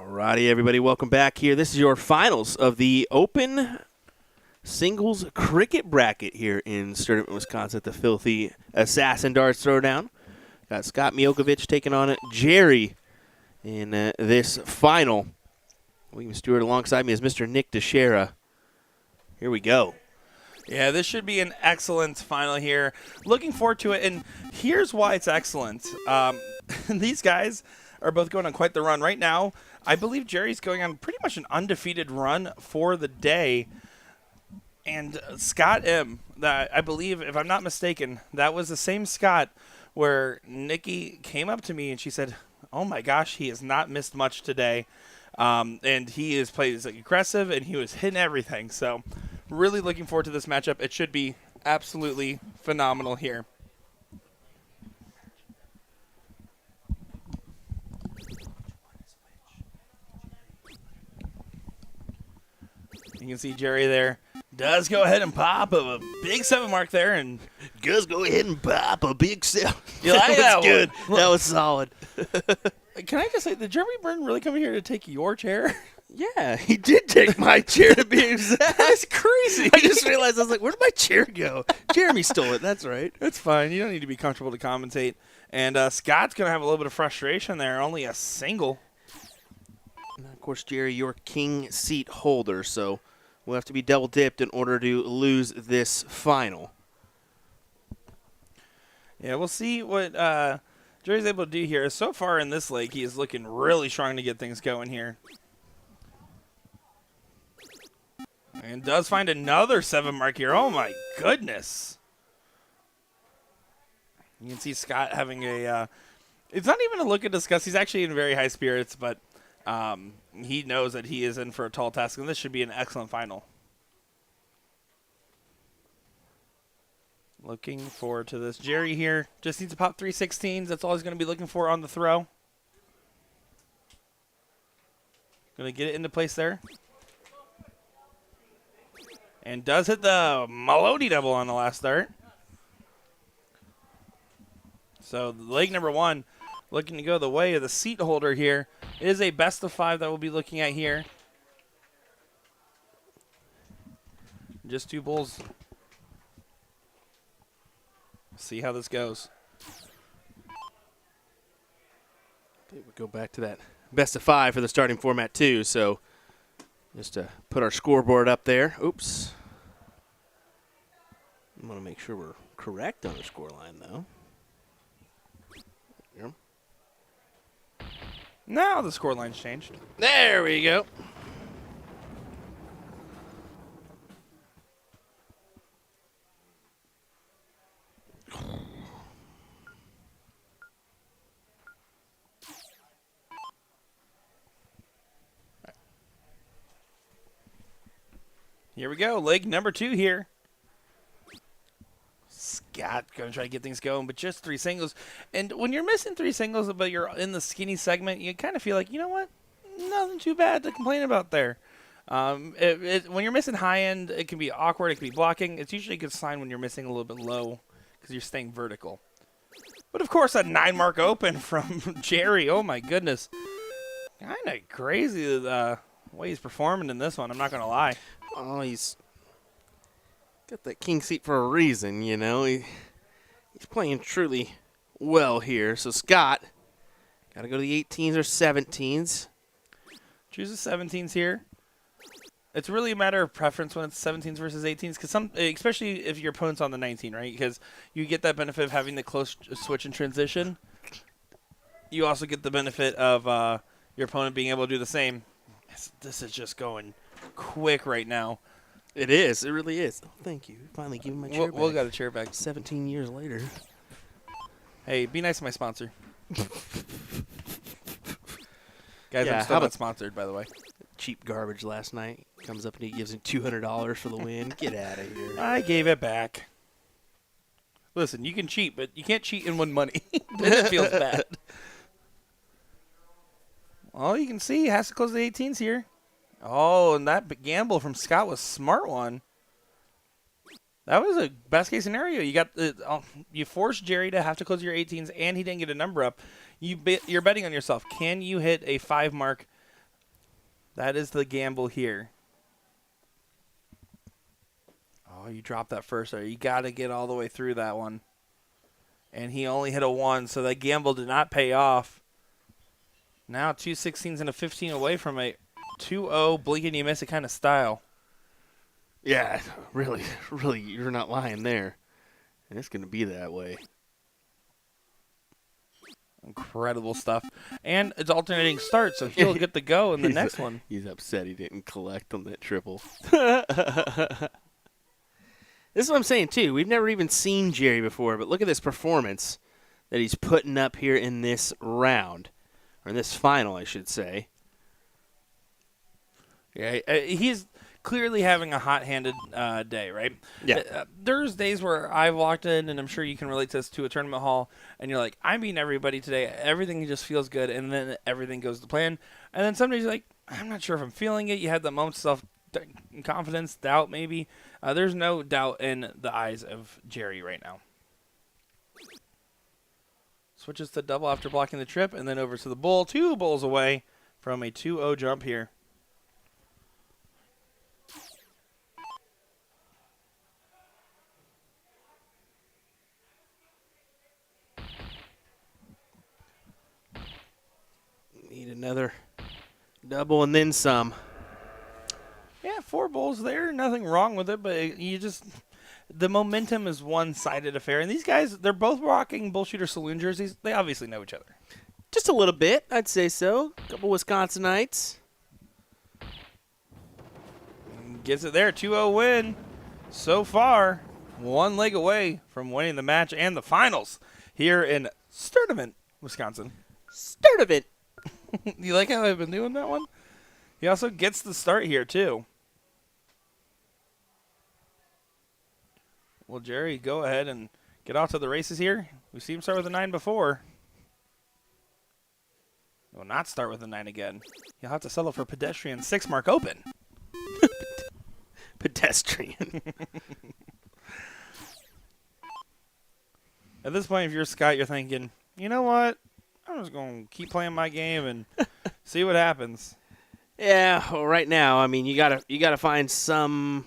Alrighty, everybody, welcome back here. This is your finals of the Open Singles Cricket Bracket here in Sturtevant, Wisconsin at the Filthy Assassin Darts Throwdown. Got Scott Miokovich taking on Jerry in this final. William Stuart alongside me is Mr. Nick Dichiria. Here we go. Yeah, this should be an excellent final here. Looking forward to it, and here's why it's excellent. These guys are both going on quite the run. Right now, I believe Jerry's going on pretty much an undefeated run for the day. And Scott M., that I believe, if I'm not mistaken, that was the same Scott where Nikki came up to me and she said, oh my gosh, he has not missed much today. And he is played aggressive and he was hitting everything. So really looking forward to this matchup. It should be absolutely phenomenal here. You can see Jerry there does go ahead and pop a big 7 mark there, and Does go ahead and pop a big sell. You like that was that good. one? That was solid. Can I just say, did Jeremy Byrne really come here to take your chair? Yeah, he did take my chair to be exact. That's crazy. I just realized, I was like, where did my chair go? Jeremy stole it. That's right. That's fine. You don't need to be comfortable to commentate. And Scott's going to have a little bit of frustration there. Only a single. And of course, Jerry, you're king seat holder, so we'll have to be double dipped in order to lose this final. Yeah, we'll see what Jerry's able to do here. So far in this leg, he is looking really strong to get things going here. And does find another 7 mark here. Oh, my goodness. You can see Scott having a it's not even a look at disgust. He's actually in very high spirits, but he knows that he is in for a tall task, and this should be an excellent final. Looking forward to this. Jerry here just needs to pop 3 16s. That's all he's going to be looking for on the throw. Going to get it into place there. And does hit the Maloney double on the last start. So leg number 1 looking to go the way of the seat holder here. It is a best of 5 that we'll be looking at here. Just 2 bulls. See how this goes. Okay, we'll go back to that best of 5 for the starting format too. So just to put our scoreboard up there. Oops. I want to make sure we're correct on the scoreline though. Here. Now the scoreline's changed. There we go. Here we go. Leg number 2 here. Scott going to try to get things going, but just 3 singles. And when you're missing 3 singles, but you're in the skinny segment, you kind of feel like, you know what? Nothing too bad to complain about there. When you're missing high end, it can be awkward. It can be blocking. It's usually a good sign when you're missing a little bit low because you're staying vertical. But, of course, a 9 mark open from Jerry. Oh, my goodness. Kind of crazy the way he's performing in this one. I'm not going to lie. Oh, he's got that king seat for a reason, you know. He's playing truly well here. So Scott, got to go to the 18s or 17s. Choose the 17s here. It's really a matter of preference when it's 17s versus 18s, because especially if your opponent's on the 19, right? Because you get that benefit of having the close switch and transition. You also get the benefit of your opponent being able to do the same. This is just going quick right now. It is. It really is. Oh, thank you. Finally giving my chair back. We'll got a chair back. 17 years later. Hey, be nice to my sponsor. Guys, Yeah, I'm still not sponsored, by the way. Cheap garbage last night. Comes up and he gives him $200 for the win. Get out of here. I gave it back. Listen, you can cheat, but you can't cheat and win money. Then it feels bad. All you can see, he has to close the 18s here. Oh, and that gamble from Scott was a smart one. That was a best case scenario. You forced Jerry to have to close your 18s, and he didn't get a number up. You're betting on yourself. Can you hit a 5 mark That is the gamble here. Oh, you dropped that first there. You got to get all the way through that one. And he only hit a 1, so that gamble did not pay off. Now 2 16s and a 15 away from a 2-0 blink and you miss it kind of style. Yeah, really, you're not lying there. And it's going to be that way. Incredible stuff. And it's alternating start, so he'll get the go in the next one. He's upset he didn't collect on that triple. This is what I'm saying, too. We've never even seen Jerry before, but look at this performance that he's putting up here in this round. Or in this final, I should say. Yeah, he's clearly having a hot-handed day, right? Yeah. There's days where I've walked in, and I'm sure you can relate to this, to a tournament hall, and you're like, I'm beating everybody today. Everything just feels good, and then everything goes to plan. And then some days you're like, I'm not sure if I'm feeling it. You had that moment of self-confidence, doubt maybe. There's no doubt in the eyes of Jerry right now. Switches to double after blocking the trip, and then over to the bull. 2 bulls away from a 2-0 jump here. Need another double and then some. Yeah, 4 bulls there. Nothing wrong with it, but you just... The momentum is one-sided affair. And these guys, they're both rocking Bullshooter Saloon jerseys. They obviously know each other. Just a little bit, I'd say so. A couple Wisconsinites. Gets it there. 2-0 win. So far, 1 leg away from winning the match and the finals here in Sturtevent, Wisconsin. Sturtevent. You like how I've been doing that one? He also gets the start here, too. Well, Jerry, go ahead and get off to the races here. We've seen him start with a 9 before. He will not start with a 9 again. He'll have to settle for pedestrian 6 mark open. Pedestrian. At this point, if you're Scott, you're thinking, you know what? I'm just going to keep playing my game and see what happens. Yeah, well, right now, I mean, you gotta find some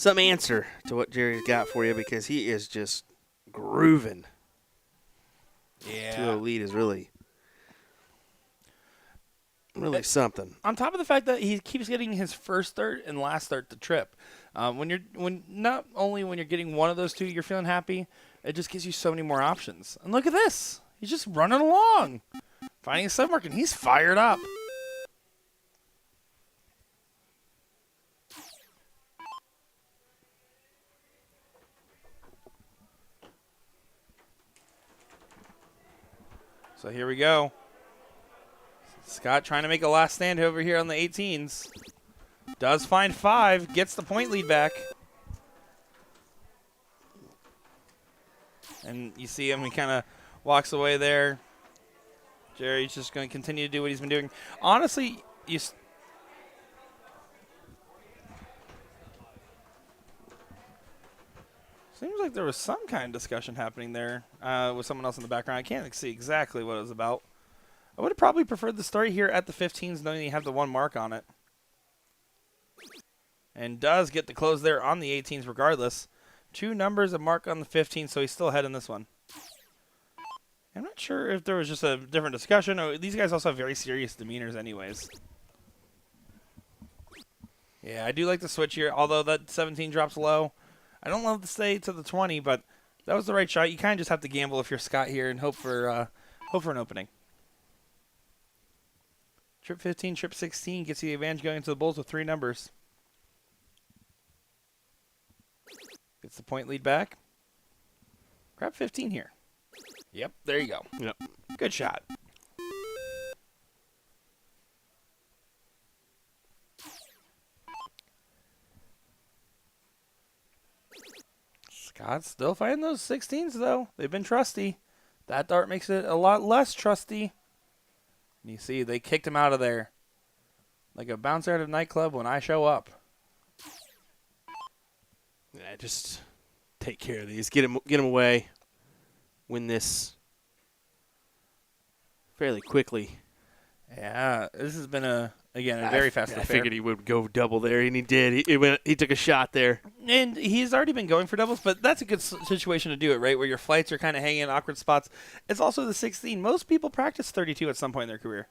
answer to what Jerry's got for you because he is just grooving. Yeah. 2-0 lead is really something. On top of the fact that he keeps getting his first start and last start to trip. Not only when you're getting one of those two, you're feeling happy. It just gives you so many more options. And look at this. He's just running along, finding a 7 mark, and he's fired up. So here we go. Scott trying to make a last stand over here on the 18s. Does find 5, gets the point lead back. And you see him, he kind of walks away there. Jerry's just going to continue to do what he's been doing. Honestly, seems like there was some kind of discussion happening there with someone else in the background. I can't see exactly what it was about. I would have probably preferred the start here at the 15s, knowing you have the 1 mark on it. And does get the close there on the 18s regardless. 2 numbers, a mark on the 15, so he's still ahead in this one. I'm not sure if there was just a different discussion. Or these guys also have very serious demeanors anyways. Yeah, I do like the switch here, although that 17 drops low. I don't love to stay to the 20, but that was the right shot. You kind of just have to gamble if you're Scott here and hope for an opening. Trip 15, trip 16 gets you the advantage going into the Bulls with 3 numbers. Gets the point lead back. Grab 15 here. Yep, there you go. Yep. Good shot. Scott's still fighting those 16s, though. They've been trusty. That dart makes it a lot less trusty. And you see, they kicked him out of there. Like a bouncer at a nightclub when I show up. Yeah, just take care of these. Get him away. Win this fairly quickly. Yeah, this has been a very fast affair. I figured he would go double there, and he did. He took a shot there. And he's already been going for doubles, but that's a good situation to do it, right? Where your flights are kind of hanging in awkward spots. It's also the 16. Most people practice 32 at some point in their career.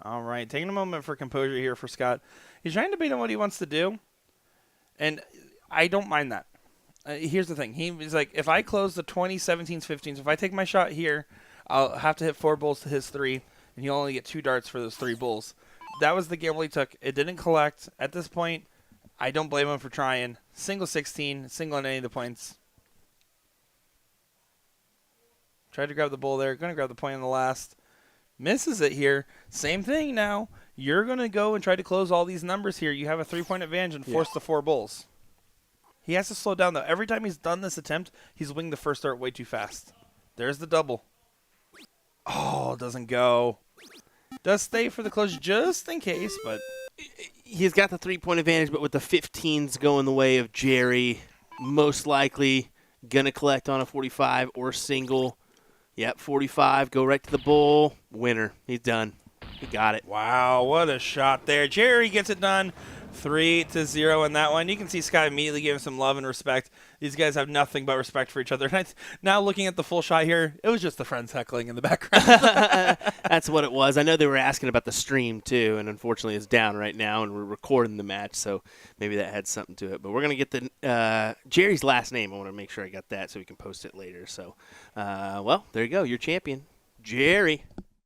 All right, taking a moment for composure here for Scott. He's trying to debate on what he wants to do, and I don't mind that. Here's the thing. He's like, if I close the 20, 17s, 15s, if I take my shot here, I'll have to hit 4 bulls to his 3, and he'll only get 2 darts for those 3 bulls. That was the gamble he took. It didn't collect. At this point, I don't blame him for trying. Single 16, single on any of the points. Tried to grab the bull there. Going to grab the point on the last. Misses it here. Same thing now. You're going to go and try to close all these numbers here. You have a 3-point advantage and force the 4 bulls. He has to slow down, though. Every time he's done this attempt, he's winged the first dart way too fast. There's the double. Oh, doesn't go. Does stay for the close just in case, but He's got the 3-point advantage, but with the 15s going the way of Jerry, most likely going to collect on a 45 or single. Yep, 45, go right to the bull. Winner. He's done. He got it. wow, what a shot there. Jerry gets it done. 3-0 in that one. You can see Scott immediately gave him some love and respect. These guys have nothing but respect for each other. And now looking at the full shot here, it was just the friends heckling in the background. That's what it was. I know they were asking about the stream, too, and unfortunately it's down right now, and we're recording the match, so maybe that had something to it. But we're going to get the Jerry's last name. I want to make sure I got that so we can post it later. So, well, there you go. You're champion, Jerry.